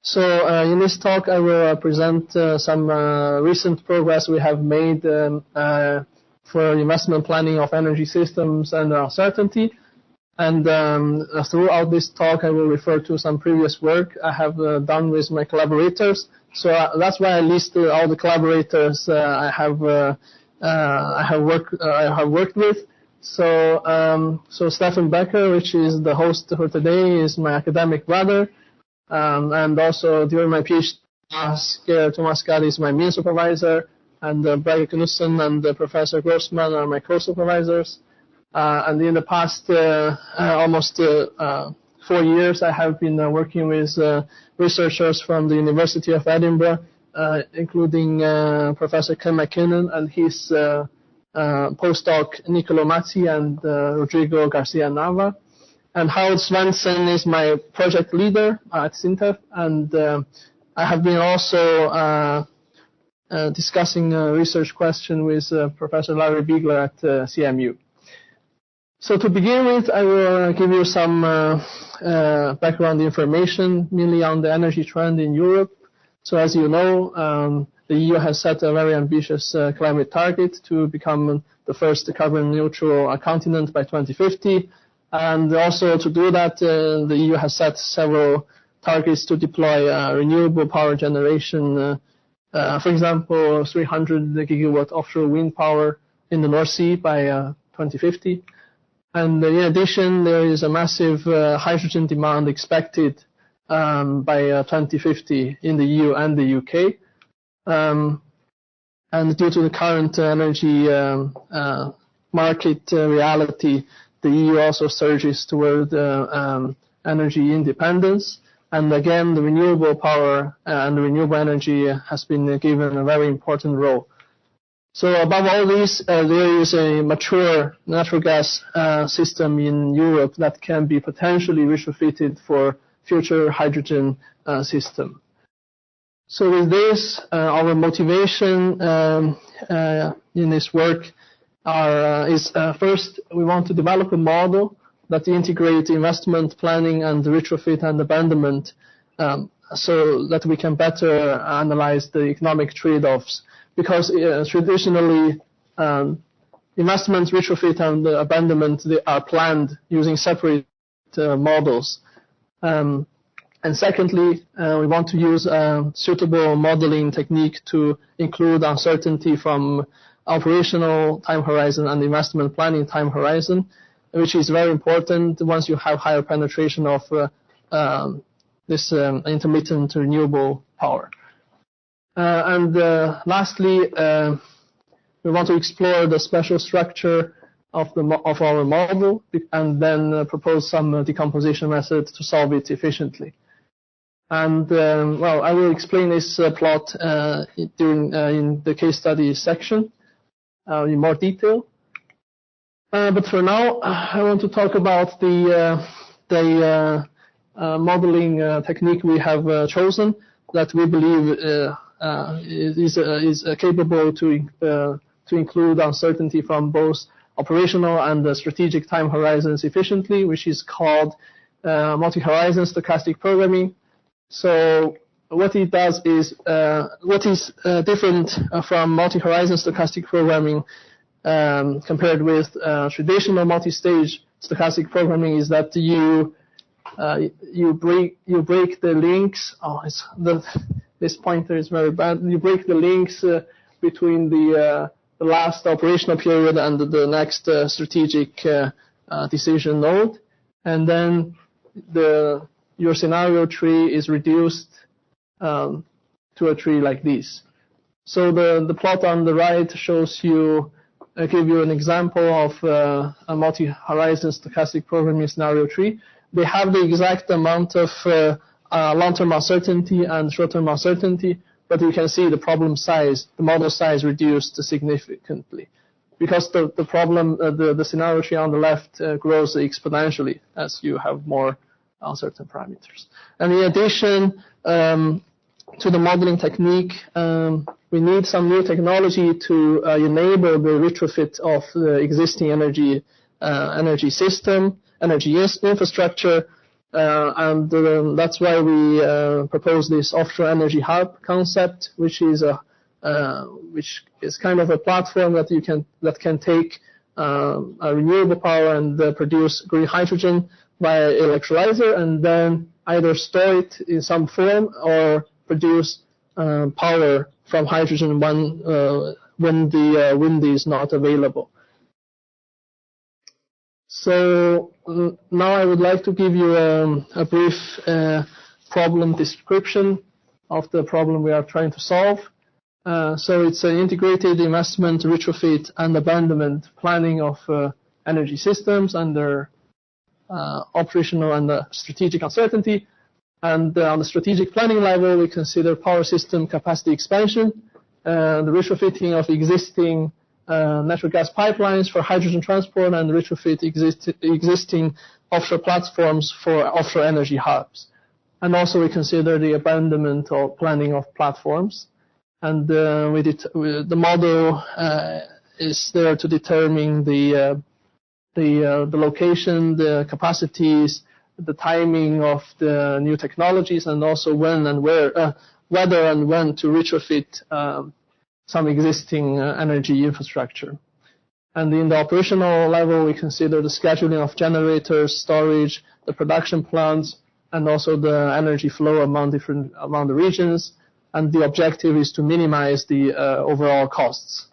So in this talk, I will present some recent progress we have made for investment planning of energy systems and uncertainty. And throughout this talk, I will refer to some previous work I have done with my collaborators. So that's why I listed all the collaborators I have worked with. So Stefan Becker, which is the host for today, is my academic brother. And also during my PhD task, Thomas Gadd is my main supervisor, and Brage Knudsen and Professor Grossman are my co-supervisors. And in the past almost 4 years, I have been working with researchers from the University of Edinburgh, including Professor Ken McKinnon and his postdoc Nicolo Mazzi and Rodrigo Garcia Nava. And Harold Svensson is my project leader at SINTEF, and I have been also discussing a research question with Professor Larry Biegler at CMU. So to begin with, I will give you some background information, mainly on the energy trend in Europe. So as you know, the EU has set a very ambitious climate target to become the first carbon neutral continent by 2050. And also to do that, the EU has set several targets to deploy renewable power generation. For example, 300 gigawatt offshore wind power in the North Sea by 2050. And in addition, there is a massive hydrogen demand expected by 2050 in the EU and the UK. And due to the current energy market reality, the EU also surges toward energy independence. And again, the renewable power and the renewable energy has been given a very important role. So above all this, there is a mature natural gas system in Europe that can be potentially retrofitted for future hydrogen system. So with this, our motivation in this work is first, we want to develop a model that integrates investment planning and retrofit and abandonment so that we can better analyze the economic trade-offs. Because traditionally, investment, retrofit, and abandonment, they are planned using separate models. And secondly, we want to use a suitable modeling technique to include uncertainty from operational time horizon and investment planning time horizon, which is very important once you have higher penetration of this intermittent renewable power. And lastly, we want to explore the special structure of our model and then propose some decomposition methods to solve it efficiently. And well, I will explain this plot in the case study section in more detail. But for now, I want to talk about the modeling technique we have chosen that we believe is capable to include uncertainty from both operational and strategic time horizons efficiently, which is called multi-horizon stochastic programming. So what it does is, what is different from multi-horizon stochastic programming compared with traditional multi-stage stochastic programming is that you break the links. This pointer is very bad. You break the links between the last operational period and the next strategic decision node, and then your scenario tree is reduced to a tree like this. So the plot on the right shows you, give you an example of a multi-horizon stochastic programming scenario tree. They have the exact amount of long-term uncertainty and short-term uncertainty, but you can see the problem size, the model size reduced significantly because the scenario tree on the left grows exponentially as you have more uncertain parameters. And in addition to the modeling technique, we need some new technology to enable the retrofit of the existing energy system, energy infrastructure, That's why we propose this offshore energy hub concept, which is kind of a platform that can take a renewable power and produce green hydrogen via electrolyzer, and then either store it in some form or produce power from hydrogen when the wind is not available. So now I would like to give you a brief problem description of the problem we are trying to solve. So it's an integrated investment, retrofit, and abandonment planning of energy systems under operational and strategic uncertainty. And on the strategic planning level, we consider power system capacity expansion, the retrofitting of existing natural gas pipelines for hydrogen transport, and retrofit existing offshore platforms for offshore energy hubs. And also we consider the abandonment or planning of platforms. And the model is there to determine the location, the capacities, the timing of the new technologies, and also when and whether and when to retrofit some existing energy infrastructure. And in the operational level, we consider the scheduling of generators, storage, the production plants, and also the energy flow among the regions. And the objective is to minimize the overall costs.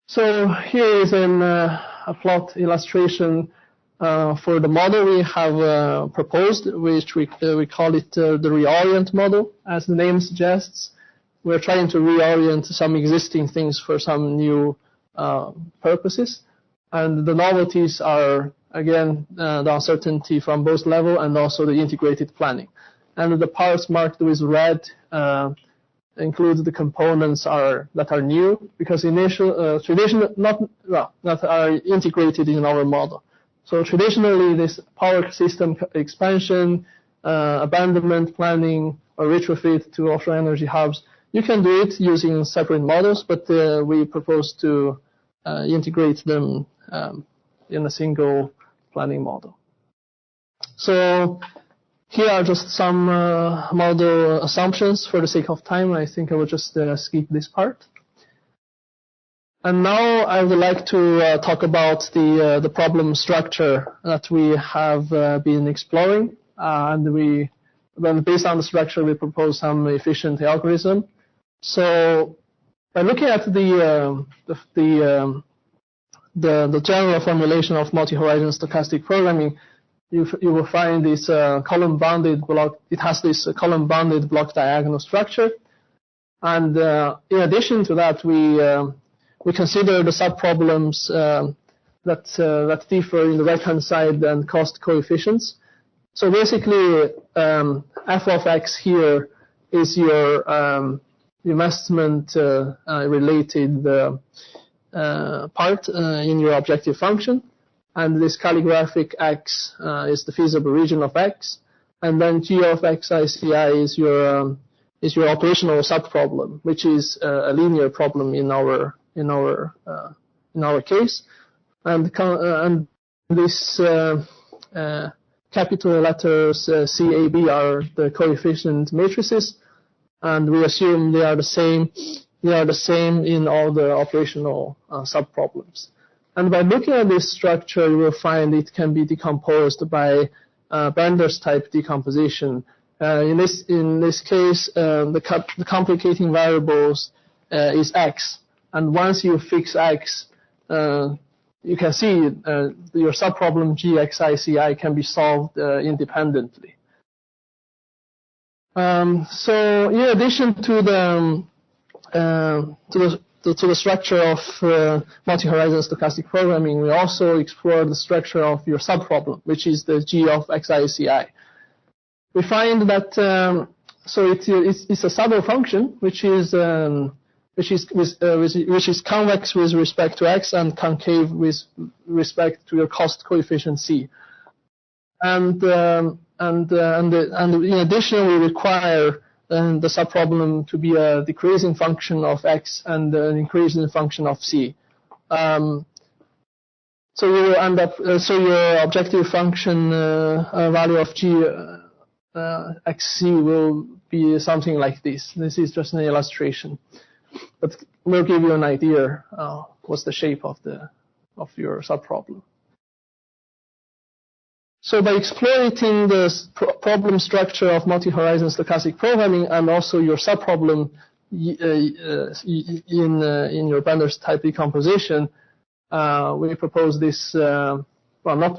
So here is a plot illustration for the model we have proposed, which we call it the REORIENT model. As the name suggests, we're trying to reorient some existing things for some new purposes. And the novelties are, again, the uncertainty from both level and also the integrated planning. And the parts marked with red include the components that are new, because that are integrated in our model. So traditionally, this power system expansion, abandonment planning, or retrofit to offshore energy hubs, you can do it using separate models, but we propose to integrate them in a single planning model. So here are just some model assumptions for the sake of time. I think I will just skip this part. And now I would like to talk about the problem structure that we have been exploring. Then based on the structure, we propose some efficient algorithm. So by looking at the general formulation of multi-horizon stochastic programming, you will find this column-bounded block. It has this column-bounded block diagonal structure. And in addition to that, we consider the subproblems that differ in the right-hand side and cost coefficients. So basically, f of x here is your investment related part in your objective function. And this calligraphic x is the feasible region of x. And then g of xici is your operational subproblem, which is a linear problem in our case. And this capital letters C, A, B are the coefficient matrices, and we assume they are the same. They are the same in all the operational subproblems. And by looking at this structure, you will find it can be decomposed by Bender's type decomposition. In this case, the complicating variables is x, and once you fix x, you can see your subproblem gxici can be solved independently. So in addition to the structure of multi-horizon stochastic programming, we also explore the structure of your subproblem, which is the g of xici. We find that so it's a subtle function, which is convex with respect to x and concave with respect to your cost coefficient c. And in addition, we require the subproblem to be a decreasing function of x and an increasing function of c. So you will end up, so your objective function value of g xc will be something like this. This is just an illustration, but will give you an idea what's the shape of your subproblem. So by exploiting the problem structure of multi-horizon stochastic programming and also your subproblem in your Bender's type decomposition, we propose this. Well, not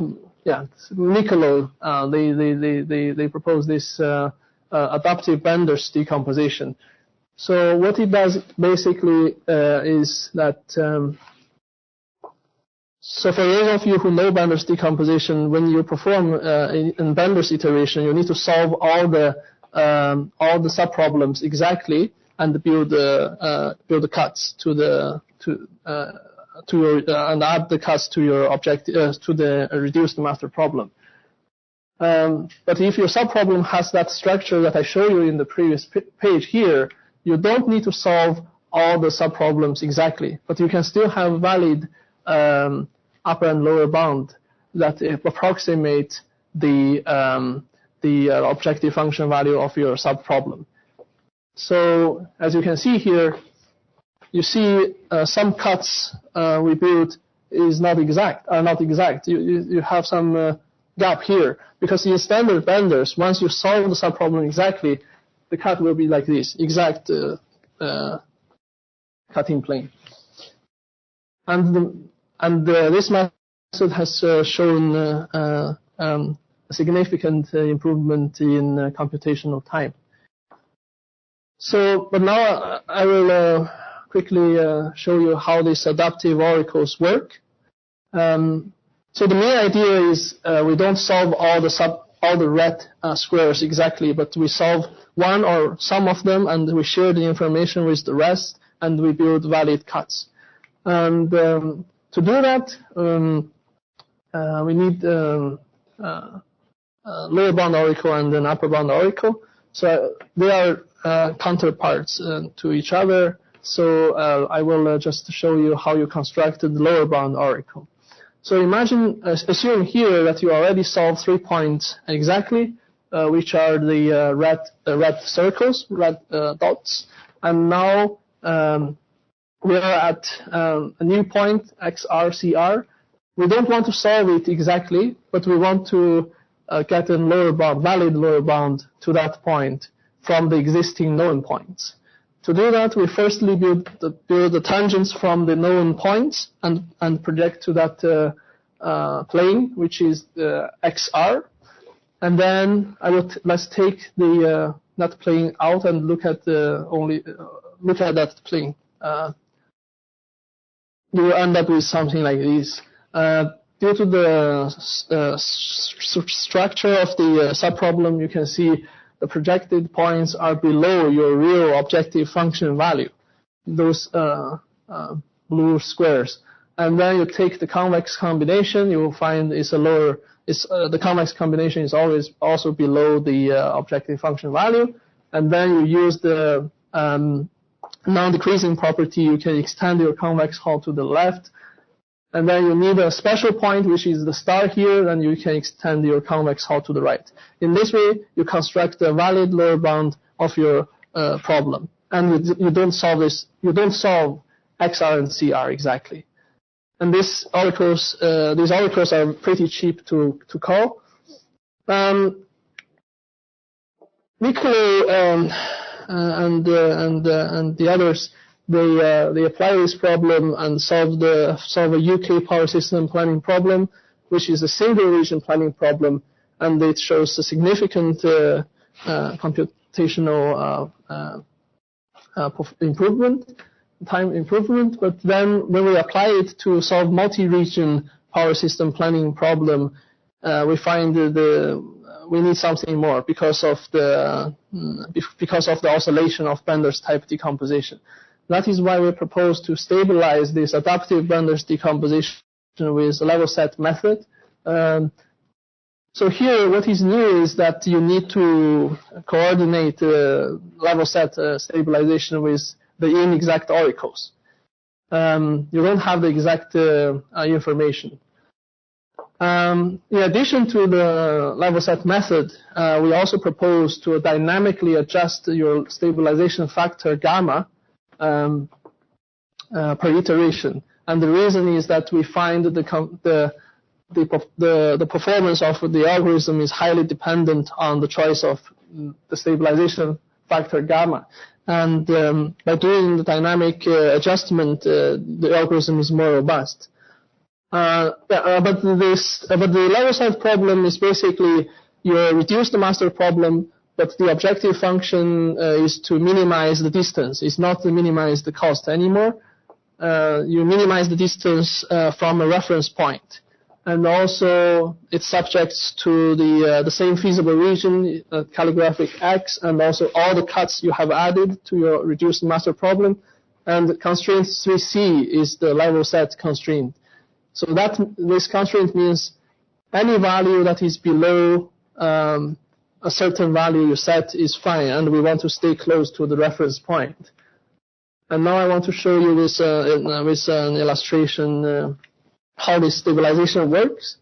Niccolo. They propose this adaptive Bender's decomposition. So what it does basically is that. So for those of you who know Bender's decomposition, when you perform in Bender's iteration, you need to solve all the subproblems exactly and build the cuts to your and add the cuts to your objective to the reduced master problem. But if your subproblem has that structure that I showed you in the previous page here, you don't need to solve all the subproblems exactly, but you can still have valid upper and lower bound that approximate the objective function value of your subproblem. So as you can see here, you see some cuts we built is not exact. You have some gap here, because in standard Benders, once you solve the subproblem exactly, the cut will be like this, exact cutting plane. And this method has shown a significant improvement in computational time. So, but now I will quickly show you how these adaptive oracles work. So the main idea is we don't solve all the red squares exactly, but we solve one or some of them, and we share the information with the rest, and we build valid cuts. And to do that, we need lower bound oracle and an upper bound oracle. So they are counterparts to each other. So I will just show you how you constructed the lower bound oracle. So assume here that you already solved 3 points exactly, which are the red circles, red dots, and now we are at a new point, XR, CR. We don't want to solve it exactly, but we want to get a lower bound, valid lower bound to that point from the existing known points. To do that, we firstly build the tangents from the known points and project to that plane, which is XR. And then let's take that plane out and look at that plane. You will end up with something like this. Due to the structure of the subproblem, you can see the projected points are below your real objective function value, those blue squares. And then you take the convex combination, you will find the convex combination is always also below the objective function value. And then you use the non-decreasing property, you can extend your convex hull to the left. And then you need a special point, which is the star here, and you can extend your convex hull to the right. In this way, you construct a valid lower bound of your problem. And you don't solve XR and CR exactly. And these oracles are pretty cheap to call. Niccolo and the others, they apply this problem and solve a UK power system planning problem, which is a single region planning problem, and it shows a significant computational time improvement. But then when we apply it to solve multi-region power system planning problem, we find we need something more because of the oscillation of Bender's type decomposition. That is why we propose to stabilize this adaptive Bender's decomposition with a level set method. So here, what is new is that you need to coordinate level set stabilization with the inexact oracles. You don't have the exact information. In addition to the level set method, we also propose to dynamically adjust your stabilization factor gamma per iteration. And the reason is that we find that the performance of the algorithm is highly dependent on the choice of the stabilization factor gamma. And by doing the dynamic adjustment, the algorithm is more robust. But the level set problem is basically you reduce the master problem, but the objective function is to minimize the distance. It's not to minimize the cost anymore. You minimize the distance from a reference point. And also it's subject to the same feasible region, calligraphic X, and also all the cuts you have added to your reduced master problem. And constraint 3C is the level set constraint. So this constraint means any value that is below a certain value you set is fine, and we want to stay close to the reference point. And now I want to show you with an illustration how this stabilization works.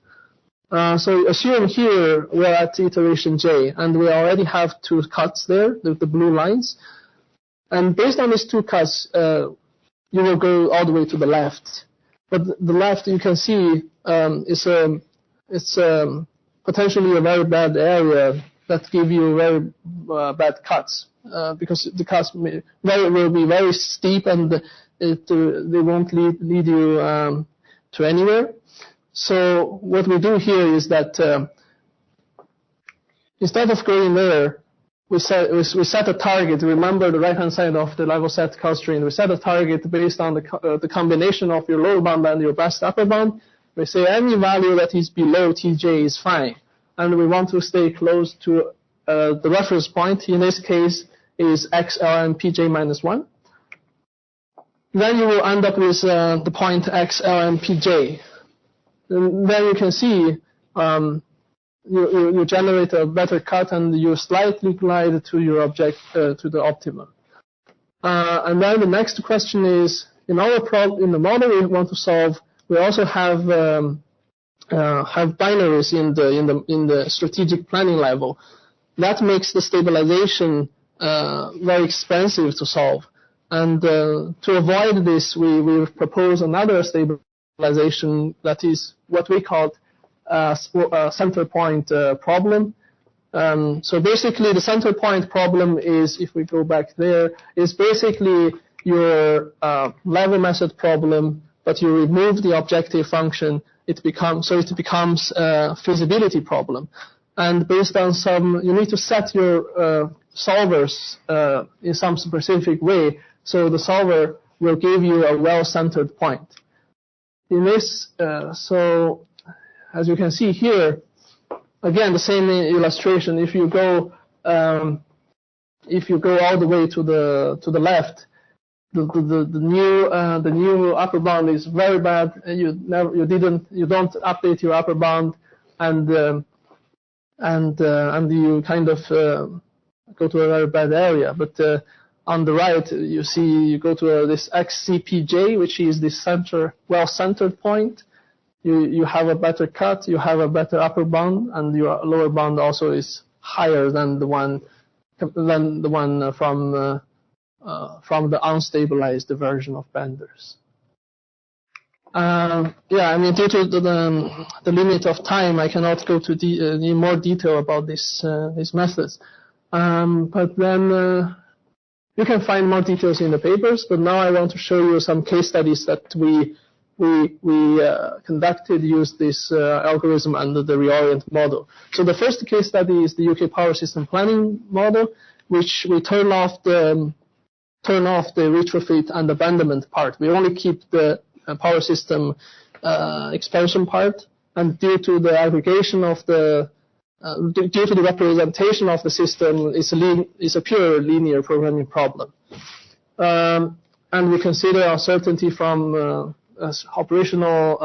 So assume here we're at iteration J, and we already have two cuts there, the blue lines. And based on these two cuts, you will go all the way to the left. But the left, you can see, it's potentially a very bad area that give you very bad cuts, because the cuts will be very steep, and they won't lead you to anywhere. So what we do here is that instead of going there, we set a target. Remember the right-hand side of the level set constraint. We set a target based on the combination of your lower bound and your best upper bound. We say any value that is below Tj is fine, and we want to stay close to the reference point. In this case, is XLMPJ minus 1. Then you will end up with the point XLMPJ. And then you can see you generate a better cut, and you slightly glide to your to the optimum. And then the next question is, in the model we want to solve, we also have binaries in the strategic planning level. That makes the stabilization very expensive to solve. And to avoid this, we propose another stabilization that is what we call center point problem. So basically the center point problem is, if we go back there, is basically your level method problem, but you remove the objective function, it becomes a feasibility problem. And based on you need to set your solvers in some specific way, so the solver will give you a well-centered point. In this, so as you can see here, again the same illustration. If you go all the way to the left, the new upper bound is very bad. You don't update your upper bound, and you kind of go to a very bad area. But on the right, you go to this XCPJ, which is this well-centered point. You have a better cut, you have a better upper bound, and your lower bound also is higher than the one from the unstabilized version of Benders. I mean, due to the limit of time, I cannot go to in more detail about these methods. But then you can find more details in the papers. But now I want to show you some case studies that we conducted use this algorithm under the REORIENT model. So the first case study is the UK power system planning model, which we turn off the retrofit and abandonment part. We only keep the power system expansion part, and due to the aggregation of due to the representation of the system, it's a pure linear programming problem. And we consider uncertainty from operational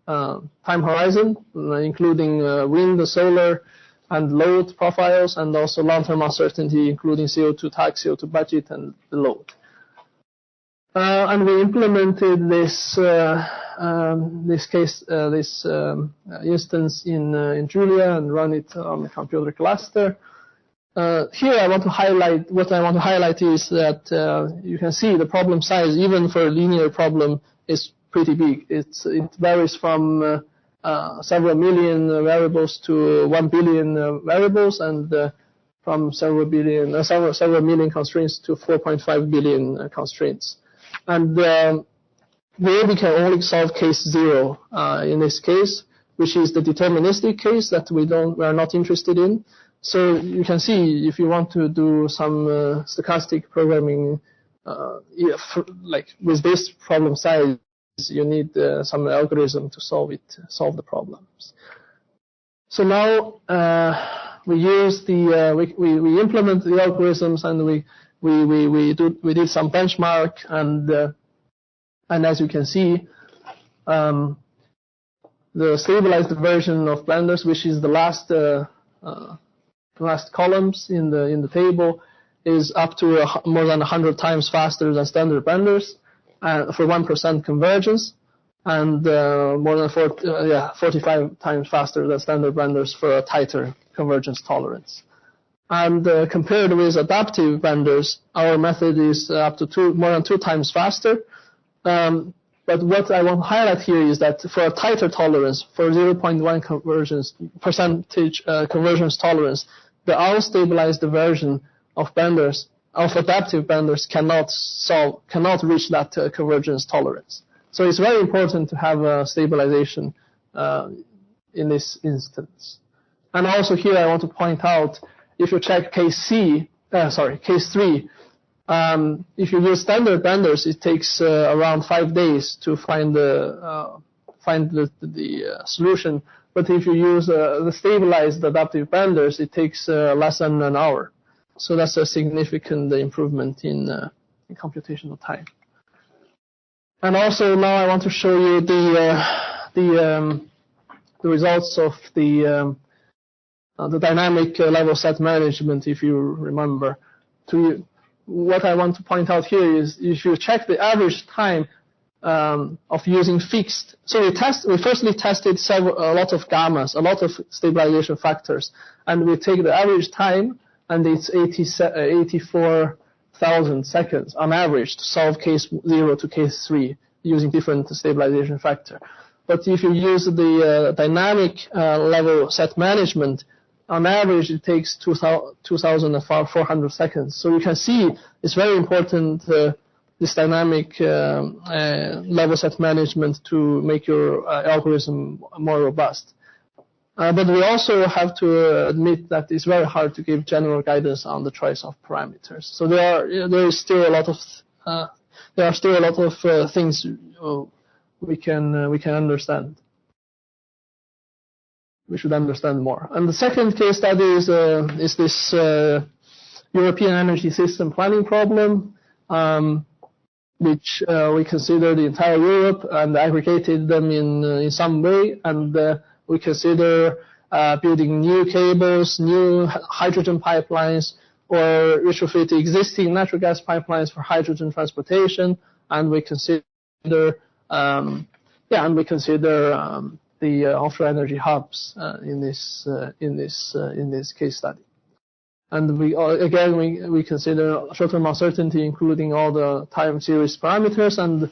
time horizon, including wind, solar, and load profiles, and also long-term uncertainty, including CO2 tax, CO2 budget, and the load. And we implemented this this case, this instance in Julia and run it on the computer cluster. Here I want to highlight, what I want to highlight is that you can see the problem size, even for a linear problem, is pretty big. It varies from several million variables to 1 billion variables, and from several million constraints to 4.5 billion constraints. And here we can only solve case 0 in this case, which is the deterministic case that we are not interested in. So you can see, if you want to do some stochastic programming, like with this problem size, you need some algorithm to solve the problems. So now we use we implement the algorithms, and we did some benchmark, and as you can see, the stabilized version of blenders, which is the last columns in the table, is up to more than 100 times faster than standard blenders for 1% convergence, and more than 45 times faster than standard blenders for a tighter convergence tolerance. And compared with adaptive blenders, our method is up to more than 2 times faster. But what I want to highlight here is that for a tighter tolerance, for 0.1 percentage convergence tolerance, the unstabilized version of blenders, of adaptive blenders, cannot reach that convergence tolerance. So it's very important to have a stabilization in this instance. And also here I want to point out, if you check case 3, if you use standard blenders, it takes around 5 days to find the solution. But if you use the stabilized adaptive blenders, it takes less than an hour. So that's a significant improvement in computational time. And also now I want to show you the results of the dynamic level set management, if you remember. What I want to point out here is, if you check the average time of using fixed, so we firstly tested a lot of gammas, a lot of stabilization factors, and we take the average time, and it's 84,000 seconds on average to solve case 0 to case 3 using different stabilization factor. But if you use the dynamic level set management, on average, it takes 2,400 seconds. So you can see it's very important, this dynamic level set management, to make your algorithm more robust. But we also have to admit that it's very hard to give general guidance on the choice of parameters. So there are still a lot of things we can understand. We should understand more. And the second case study is this European energy system planning problem, which we consider the entire Europe and aggregated them in some way, and we consider building new cables, new hydrogen pipelines, or retrofit existing natural gas pipelines for hydrogen transportation, and we consider the offshore energy hubs in this case study. And we consider short-term uncertainty, including all the time series parameters, and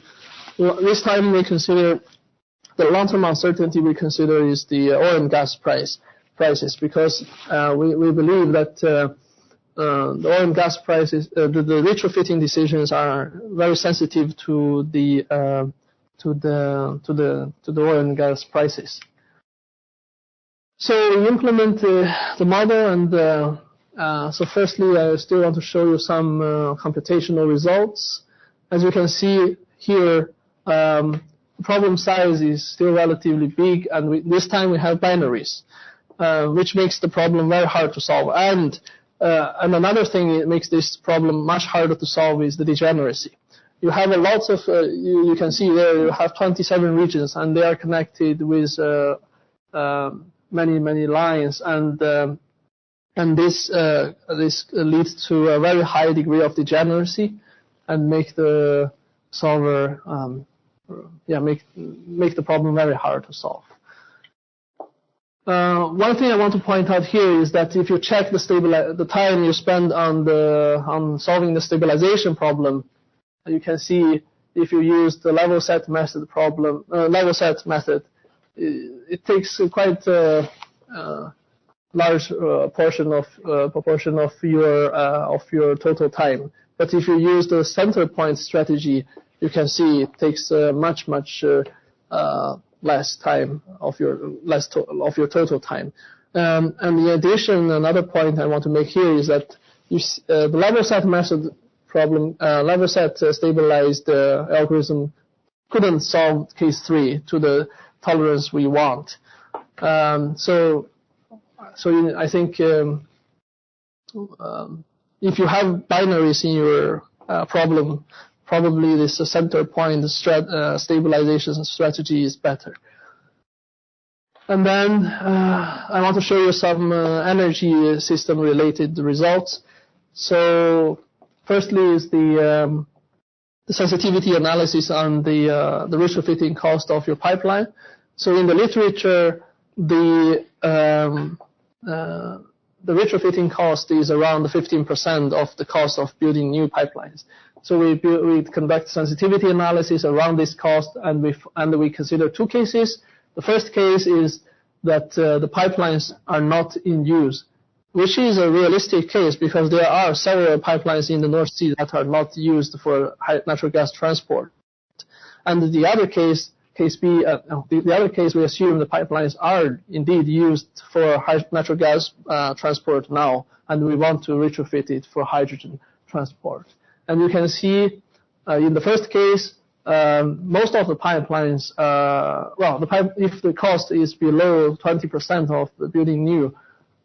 this time we consider the long-term uncertainty. We consider is the oil and gas prices, because we believe that the oil and gas prices, the retrofitting decisions are very sensitive to the oil and gas prices. So we implement the model, and so firstly, I still want to show you some computational results. As you can see here, the problem size is still relatively big, and this time we have binaries, which makes the problem very hard to solve. And another thing that makes this problem much harder to solve is the degeneracy. You have a lot of, you can see there, you have 27 regions, and they are connected with many lines, and this leads to a very high degree of degeneracy, and make the solver make the problem very hard to solve. One thing I want to point out here is that if you check the time you spend on solving the stabilization problem, you can see if you use the level set method it takes quite a large proportion of your total time. But if you use the center point strategy, you can see it takes much less time of your total time. And in addition, another point I want to make here is that the level set method problem, level set stabilized algorithm couldn't solve case 3 to the tolerance we want. So I think if you have binaries in your problem, probably this center point stabilization strategy is better. And then I want to show you some energy system related results. So firstly is the sensitivity analysis on the retrofitting cost of your pipeline. So in the literature, the retrofitting cost is around 15% of the cost of building new pipelines. So we conduct sensitivity analysis around this cost, and we consider 2 cases. The first case is that the pipelines are not in use, which is a realistic case because there are several pipelines in the North Sea that are not used for natural gas transport. And the other case, case B, the other case, we assume the pipelines are indeed used for natural gas transport now, and we want to retrofit it for hydrogen transport. And you can see in the first case, most of the pipelines, if the cost is below 20% of the building new,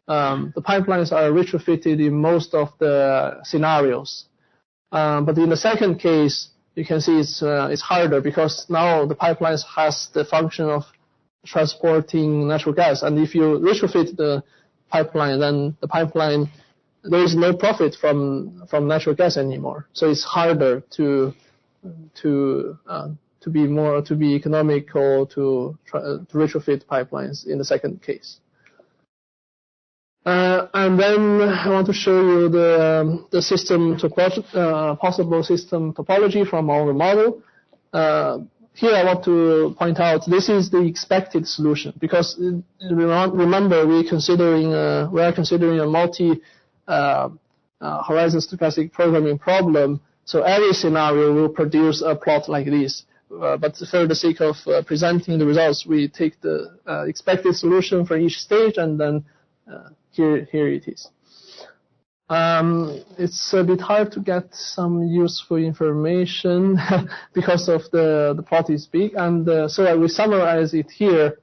the pipelines are retrofitted in most of the scenarios. But in the second case, you can see it's harder because now the pipelines has the function of transporting natural gas, and if you retrofit the pipeline, then the pipeline, there is no profit from natural gas anymore. So it's harder to be economical to retrofit pipelines in the second case. And then I want to show you the system possible system topology from our model. Here I want to point out this is the expected solution because remember we are considering a multi horizon stochastic programming problem. So every scenario will produce a plot like this. But for the sake of presenting the results, we take the expected solution for each stage, and then here it is. It's a bit hard to get some useful information because of the plot is big, and so I will summarize it here.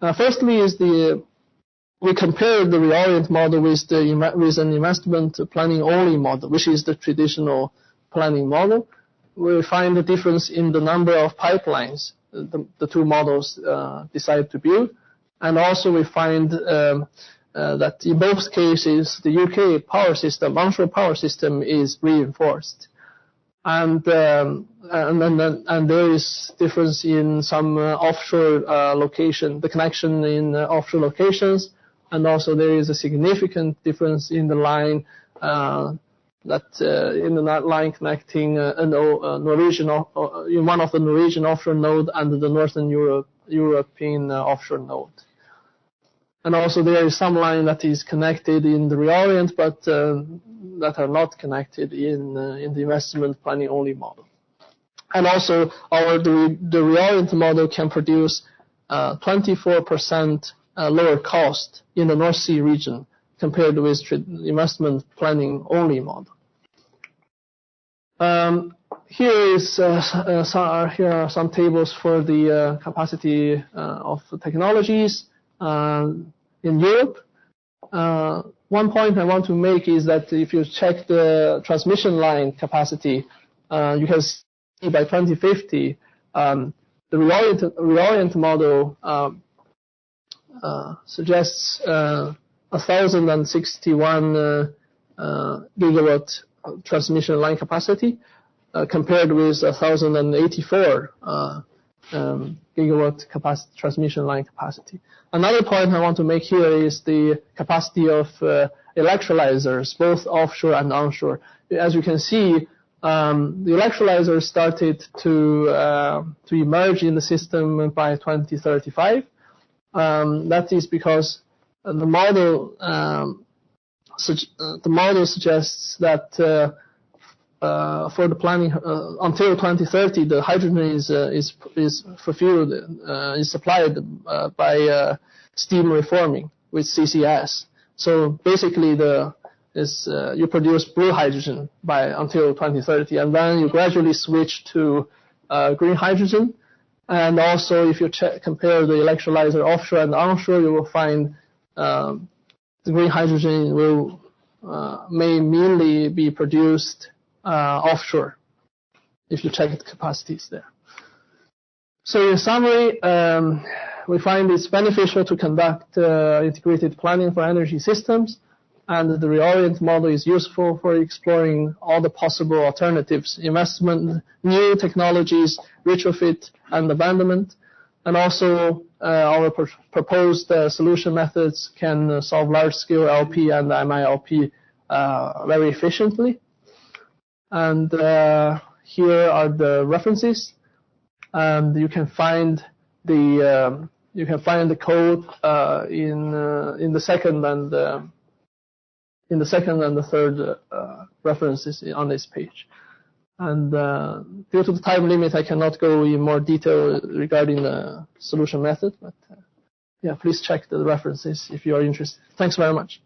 Firstly is we compare the REORIENT model with an investment planning only model, which is the traditional planning model. We find the difference in the number of pipelines the 2 models decide to build, and also we find that in both cases the UK power system, onshore power system, is reinforced, and there is difference in some offshore location, the connection in offshore locations, and also there is a significant difference in the line line connecting Norwegian in one of the Norwegian offshore node and the Northern European offshore node. And also there is some line that is connected in the REORIENT, but that are not connected in the investment planning only model. And also the REORIENT model can produce 24% lower cost in the North Sea region compared with investment planning only model. Here are some tables for the capacity of the technologies in Europe. One point I want to make is that if you check the transmission line capacity, you can see by 2050 the REORIENT model suggests 1,061 gigawatt transmission line capacity, compared with 1,084 gigawatt capacity, transmission line capacity. Another point I want to make here is the capacity of electrolyzers, both offshore and onshore. As you can see, the electrolyzers started to emerge in the system by 2035. That is because the model suggests that for the planning until 2030, the hydrogen is fulfilled, is supplied by steam reforming with CCS. So basically, you produce blue hydrogen until 2030, and then you gradually switch to green hydrogen. And also, if you compare the electrolyzer offshore and onshore, you will find the green hydrogen may mainly be produced offshore, if you check the capacities there. So in summary, we find it's beneficial to conduct integrated planning for energy systems, and the REORIENT model is useful for exploring all the possible alternatives, investment, new technologies, retrofit, and abandonment. And also, our proposed solution methods can solve large-scale LP and MILP very efficiently. And here are the references, and you can find the code in the second and the third references on this page. And due to the time limit, I cannot go in more detail regarding the solution method, but yeah, please check the references if you are interested. Thanks very much.